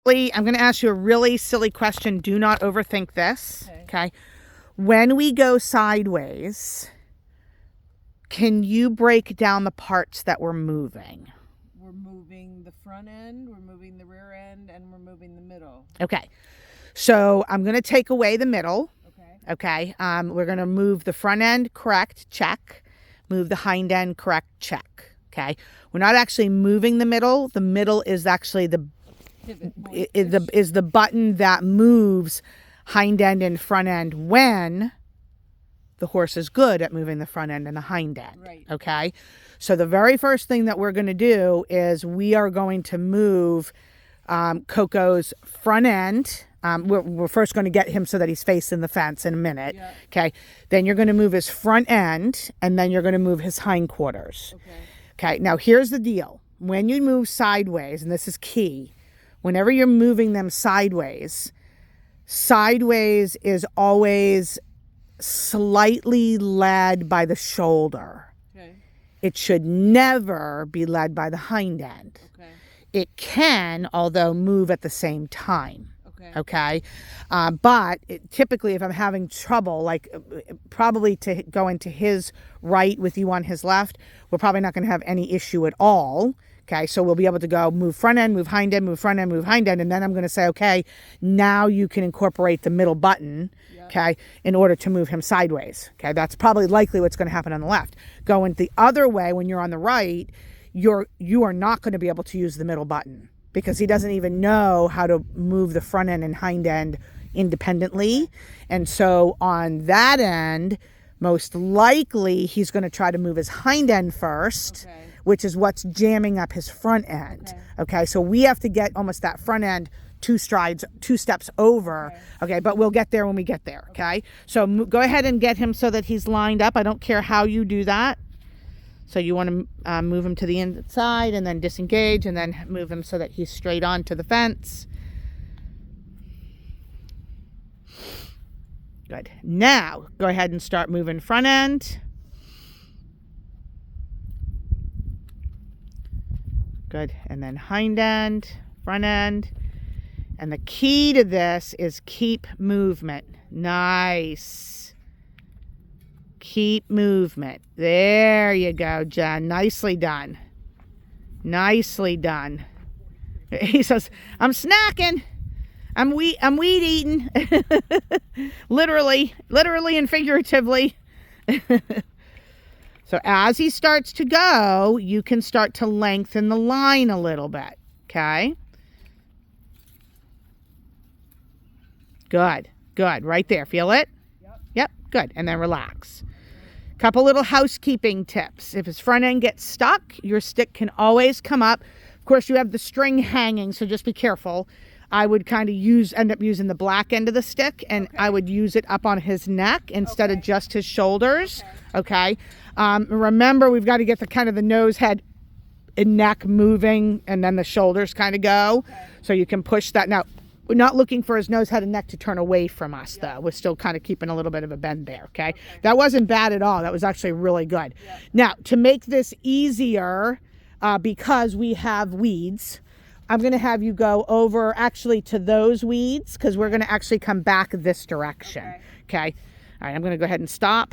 Lee, I'm going to ask you a really silly question. Do not overthink this. Okay. When we go sideways, can you break down the parts that we're moving? We're moving the front end, we're moving the rear end, and we're moving the middle. Okay. So I'm going to take away the middle. Okay. Okay. We're going to move the front end, correct, check. Move the hind end, correct, check. Okay. We're not actually moving the middle. The middle is actually the button that moves hind end and front end when the horse is good at moving the front end and the hind end. Right. Okay. So the very first thing that we're going to do is we are going to move Koko's front end. We're first going to get him so that he's facing the fence in a minute. Yeah. Okay. Then you're going to move his front end, and then you're going to move his hindquarters. Okay. Now here's the deal. When you move sideways, and this is key, whenever you're moving them sideways is always slightly led by the shoulder. Okay. It should never be led by the hind end. Okay. It can, although, move at the same time. Okay. But typically, if I'm having trouble, like probably to go into his right with you on his left, we're probably not going to have any issue at all. Okay, so we'll be able to go move front end, move hind end, move front end, move hind end, and then I'm going to say, okay, now you can incorporate the middle button, okay, in order to move him sideways. Okay, that's probably likely what's going to happen on the left. Going the other way when you're on the right, you are not going to be able to use the middle button because he doesn't even know how to move the front end and hind end independently. And so on that end, most likely he's going to try to move his hind end first. Okay. Which is what's jamming up his front end. Okay, so we have to get almost that front end 2 steps over. Okay, but we'll get there when we get there. Okay, so go ahead and get him so that he's lined up. I don't care how you do that. So you want to move him to the inside and then disengage and then move him so that he's straight on to the fence. Good. Now go ahead and start moving front end. Good. And then hind end, front end. And the key to this is keep movement. Nice. Keep movement. There you go, Jen. Nicely done. Nicely done. He says, I'm snacking. I'm weed eating. Literally and figuratively. So as he starts to go, you can start to lengthen the line a little bit, okay? Good, good, right there. Feel it? Yep, good. And then relax. Couple little housekeeping tips. If his front end gets stuck, your stick can always come up. Of course, you have the string hanging, so just be careful. I would kind of end up using the black end of the stick, and I would use it up on his neck instead of just his shoulders. Okay. Remember, we've got to get the nose, head, and neck moving, and then the shoulders kind of go. So you can push that. Now, we're not looking for his nose, head, and neck to turn away from us, though. We're still kind of keeping a little bit of a bend there. Okay. That wasn't bad at all. That was actually really good. Now, to make this easier, because we have weeds, I'm going to have you go over actually to those weeds because we're going to actually come back this direction. Okay. All right. I'm going to go ahead and stop.